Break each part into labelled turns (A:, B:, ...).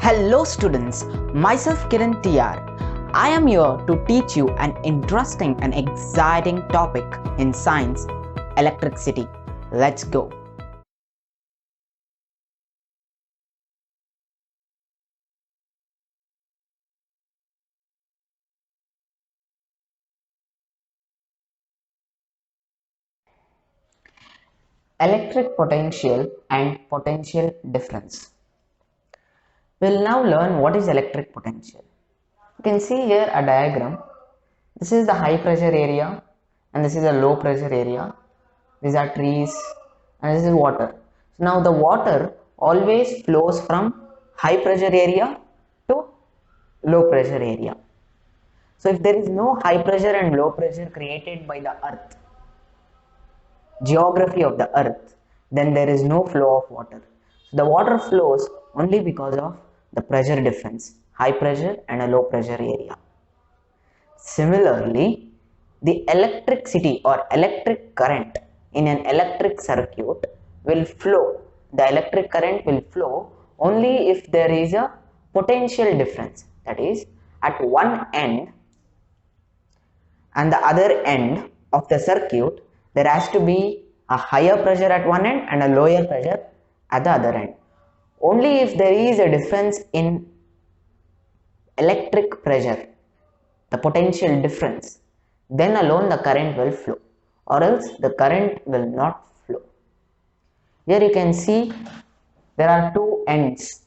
A: Hello students, myself Kiran TR. I am here to teach you an interesting and exciting topic in science, electricity. Let's go. Electric potential and potential difference. We'll now learn what is electric potential. You can see here a diagram. This is the high pressure area and this is the low pressure area. These are trees and this is water. So now the water always flows from high pressure area to low pressure area. So if there is no high pressure and low pressure created by the earth, geography of the earth, then there is no flow of water. So the water flows only because of the pressure difference, high pressure and a low pressure area. Similarly, the electricity or electric current in an electric circuit will flow. The electric current will flow only if there is a potential difference. That is, at one end and the other end of the circuit, there has to be a higher pressure at one end and a lower pressure at the other end. Only if there is a difference in electric pressure, the potential difference, then alone the current will flow, or else the current will not flow. Here you can see there are two ends.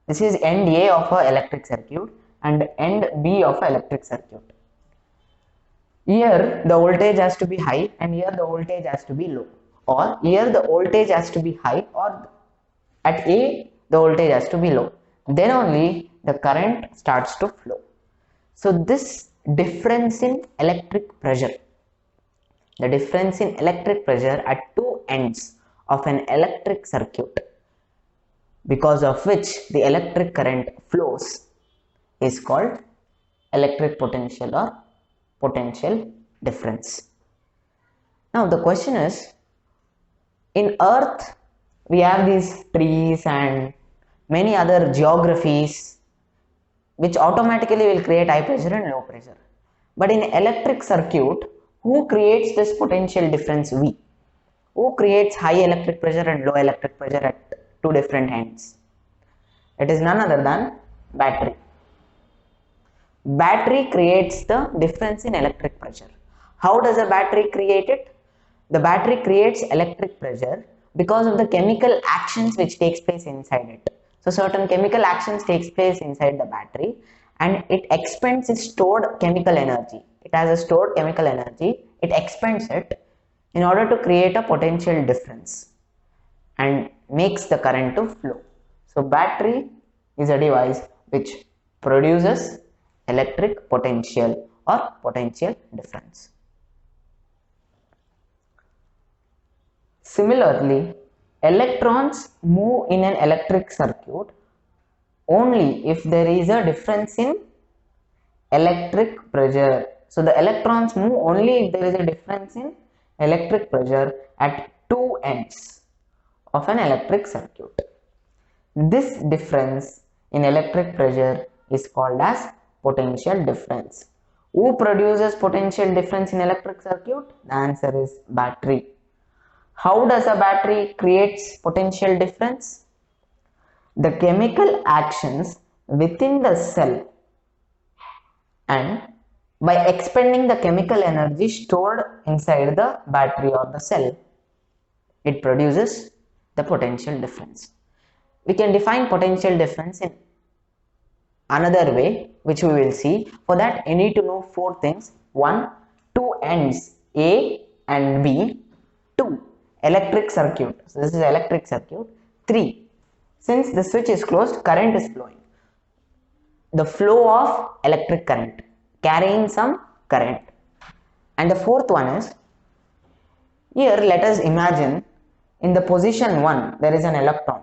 A: This is end A of an electric circuit and end B of an electric circuit. Here the voltage has to be high and here the voltage has to be low, or here the voltage has to be high or at A the voltage has to be low. Then only the current starts to flow. So this difference in electric pressure, the difference in electric pressure at two ends of an electric circuit, because of which the electric current flows, is called electric potential or potential difference. Now the question is, in earth we have these trees and many other geographies which automatically will create high pressure and low pressure. But in electric circuit, who creates this potential difference V? Who creates high electric pressure and low electric pressure at two different ends? It is none other than battery. Battery creates the difference in electric pressure. How does a battery create it? The battery creates electric pressure because of the chemical actions which takes place inside it. So certain chemical actions takes place inside the battery and it expends its stored chemical energy. It has a stored chemical energy, it expends it in order to create a potential difference and makes the current to flow. So battery is a device which produces electric potential or potential difference. Similarly, electrons move in an electric circuit only if there is a difference in electric pressure. So the electrons move only if there is a difference in electric pressure at two ends of an electric circuit. This difference in electric pressure is called as potential difference. Who produces potential difference in electric circuit? The answer is battery. How does a battery creates potential difference? The chemical actions within the cell and by expending the chemical energy stored inside the battery or the cell, it produces the potential difference. We can define potential difference in another way, which we will see. For that you need to know four things. 1. Two ends A and B. 2. Electric circuit. So this is electric circuit. 3. Since the switch is closed, current is flowing. The flow of electric current, carrying some current. And the fourth one is, here let us imagine in the position 1 there is an electron.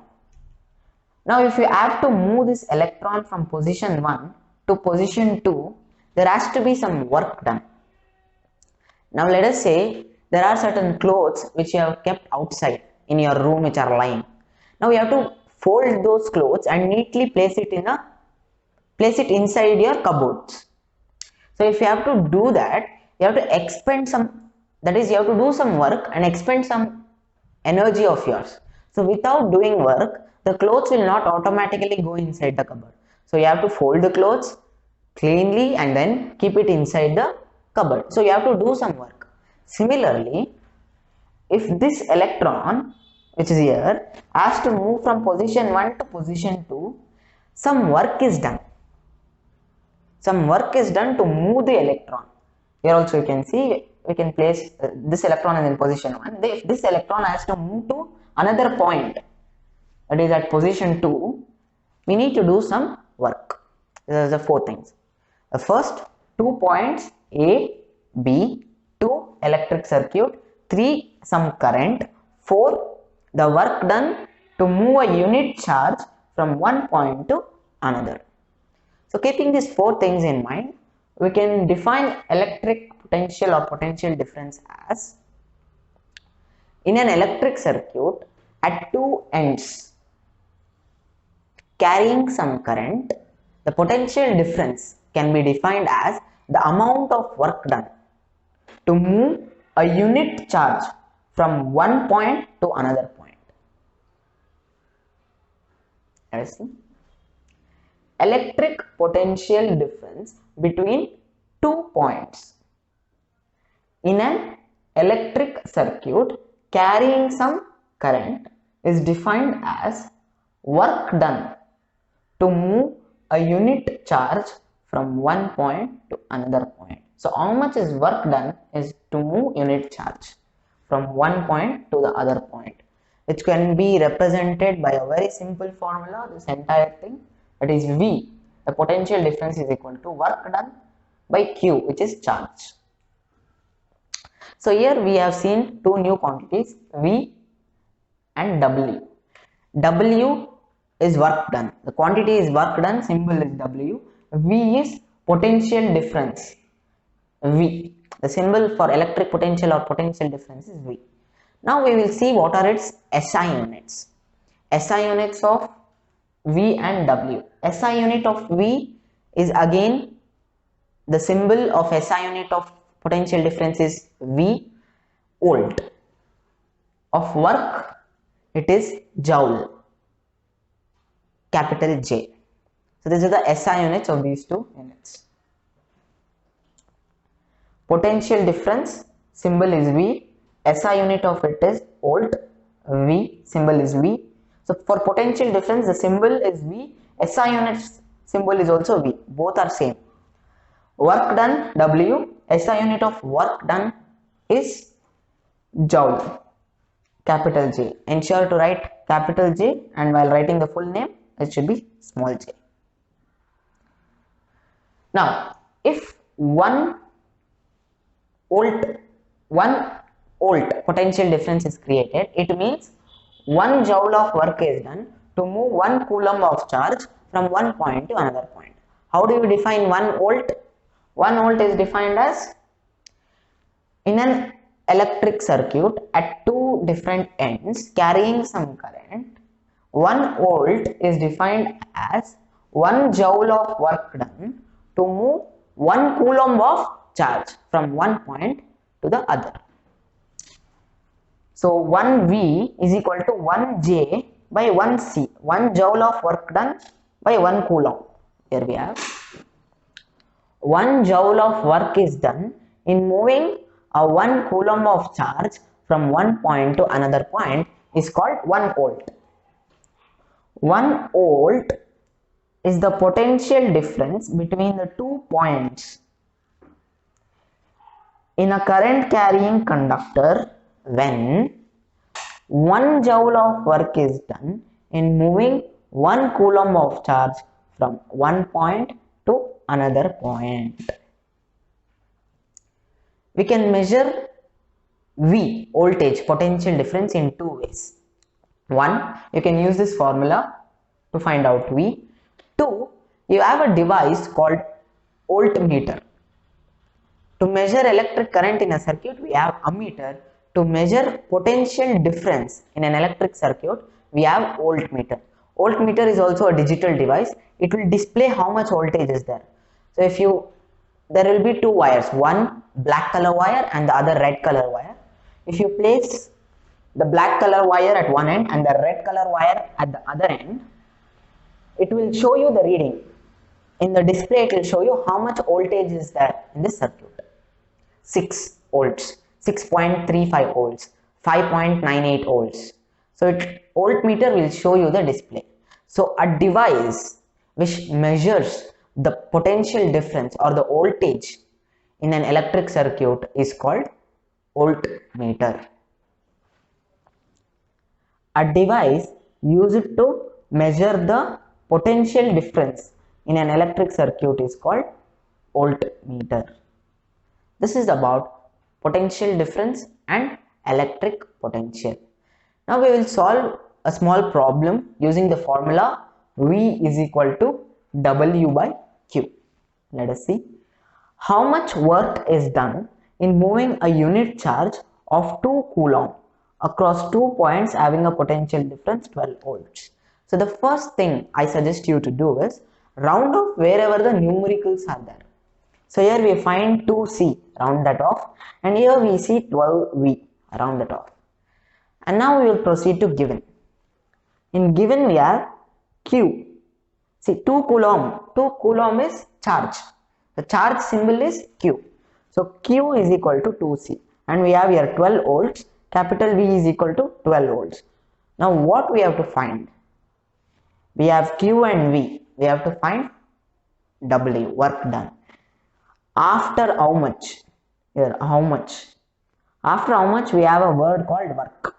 A: Now if you have to move this electron from position 1 to position 2, there has to be some work done. Now let us say there are certain clothes which you have kept outside in your room which are lying. Now you have to fold those clothes and neatly place it inside your cupboards. So if you have to do that, you have to expend some, that is, you have to do some work and expend some energy of yours. So without doing work, the clothes will not automatically go inside the cupboard. So you have to fold the clothes cleanly and then keep it inside the cupboard. So you have to do some work. Similarly, if this electron, which is here, has to move from position 1 to position 2, some work is done. Some work is done to move the electron. Here also you can see, we can place this electron is in position 1. If this electron has to move to another point, that is at position 2, we need to do some work. These are the 4 things. The first 2 points A, B, 2 electric circuit, 3 some current, 4 the work done to move a unit charge from one point to another. So keeping these 4 things in mind, we can define electric potential or potential difference as, in an electric circuit at 2 ends carrying some current, the potential difference can be defined as the amount of work done to move a unit charge from one point to another point. Let's see. Electric potential difference between 2 points in an electric circuit carrying some current is defined as work done to move a unit charge from one point to another point. So how much is work done is to move unit charge from one point to the other point, which can be represented by a very simple formula. This entire thing, that is V, the potential difference, is equal to work done by Q, which is charge. So here we have seen 2 new quantities, V and W. W is work done, the quantity is work done, symbol is W. V is potential difference, V. The symbol for electric potential or potential difference is V. Now we will see what are its SI units. SI units of V and W. SI unit of V is again the symbol of SI unit of potential difference is V, volt. Of work, it is joule, capital J. So these are the SI units of these 2 units. Potential difference, symbol is V, SI unit of it is volt, V, symbol is V. So for potential difference, the symbol is V, SI unit symbol is also V, both are same. Work done, W, SI unit of work done is joule, capital J. Ensure to write capital J, and while writing the full name, it should be small j. Now, if 1 volt potential difference is created, it means 1 joule of work is done to move 1 coulomb of charge from one point to another point. How do you define 1 volt? 1 volt is defined as, in an electric circuit at 2 different ends carrying some current, 1 volt is defined as 1 joule of work done to move 1 coulomb of charge from one point to the other. So 1 V is equal to 1 J by 1 C, 1 joule of work done by 1 coulomb. Here we have 1 joule of work is done in moving a 1 coulomb of charge from one point to another point is called 1 volt. 1 volt is the potential difference between the 2 points in a current carrying conductor when 1 joule of work is done in moving 1 coulomb of charge from one point to another point. We can measure V, voltage, potential difference, in 2 ways. 1, you can use this formula to find out V. 2, you have a device called voltmeter. To measure electric current in a circuit, we have ammeter. To measure potential difference in an electric circuit, we have voltmeter. Voltmeter is also a digital device. It will display how much voltage is there. So there will be two wires, one black color wire and the other red color wire. If you place the black color wire at one end and the red color wire at the other end, it will show you the reading. In the display, it will show you how much voltage is there in this circuit. 6 volts, 6.35 volts, 5.98 volts. So voltmeter will show you the display. So a device which measures the potential difference or the voltage in an electric circuit is called voltmeter. A device used to measure the potential difference in an electric circuit is called voltmeter. This is about potential difference and electric potential. Now we will solve a small problem using the formula V is equal to W by Q. Let us see. How much work is done in moving a unit charge of 2 coulomb across 2 points having a potential difference 12 volts. So the first thing I suggest you to do is round off wherever the numericals are there. So here we find 2C, round that off, and here we see 12V, round that off. And now we will proceed to given. In given we have Q. See, 2 coulomb is charge. The charge symbol is Q. So Q is equal to 2C, and we have here 12 volts, capital V is equal to 12 volts. Now what we have to find? We have Q and V. We have to find W, work done. After how much? Here, how much? After how much we have a word called work.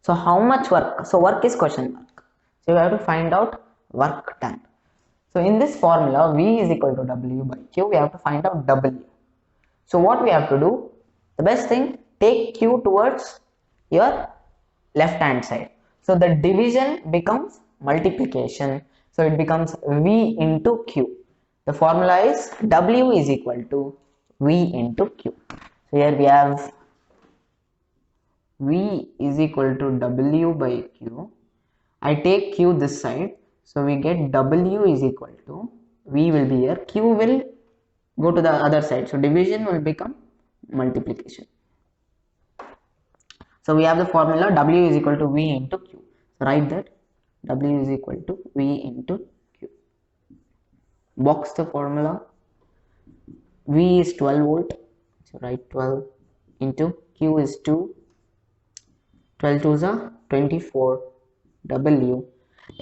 A: So how much work? So work is question mark. So we have to find out work done. So in this formula, V is equal to W by Q. We have to find out W. So what we have to do? The best thing, take Q towards your left hand side. So the division becomes multiplication. So it becomes V into Q. The formula is W is equal to V into Q. So here we have V is equal to W by Q. I take Q this side. So we get W is equal to, V will be here, Q will go to the other side. So division will become multiplication. So we have the formula W is equal to V into Q. So write that W is equal to V into Q. Box the formula. V is 12 volt. So write 12 into Q is 2. 12 2s are 24. W.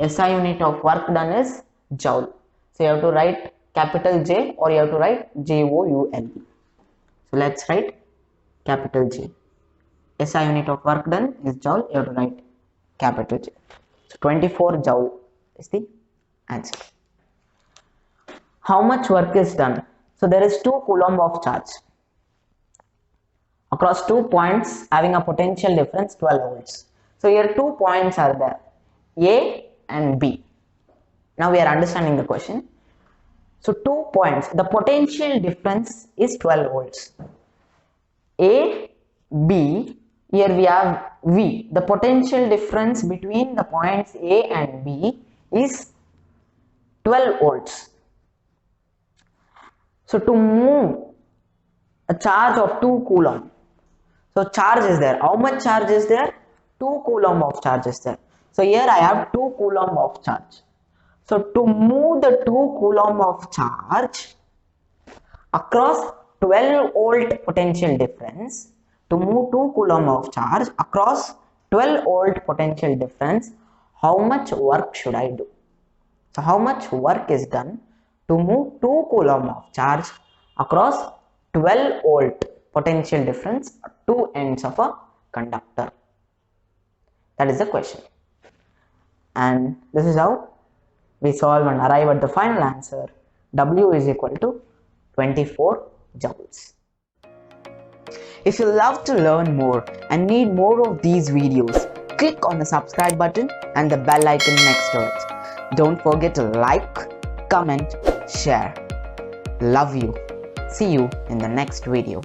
A: SI unit of work done is joule. So you have to write capital J or you have to write JOULE. So let's write capital J. SI unit of work done is joule. You have to write capital J. So 24 joule is the answer. How much work is done? So there is 2 coulomb of charge across 2 points having a potential difference 12 volts. So here 2 points are there, A and B. Now we are understanding the question. So 2 points, the potential difference is 12 volts. A, B, here we have V. The potential difference between the points A and B is 12 volts. So to move a charge of 2 coulomb, so charge is there. How much charge is there? 2 coulomb of charge is there. So here I have 2 coulomb of charge. So to move the 2 coulomb of charge across 12 volt potential difference, to move 2 coulomb of charge across 12 volt potential difference, how much work should I do? So how much work is done to move 2 coulomb of charge across 12 volt potential difference at 2 ends of a conductor? That is the question. And this is how we solve and arrive at the final answer. W is equal to 24 joules. If you love to learn more and need more of these videos, click on the subscribe button and the bell icon next to it. Don't forget to like, comment, share. Love you. See you in the next video.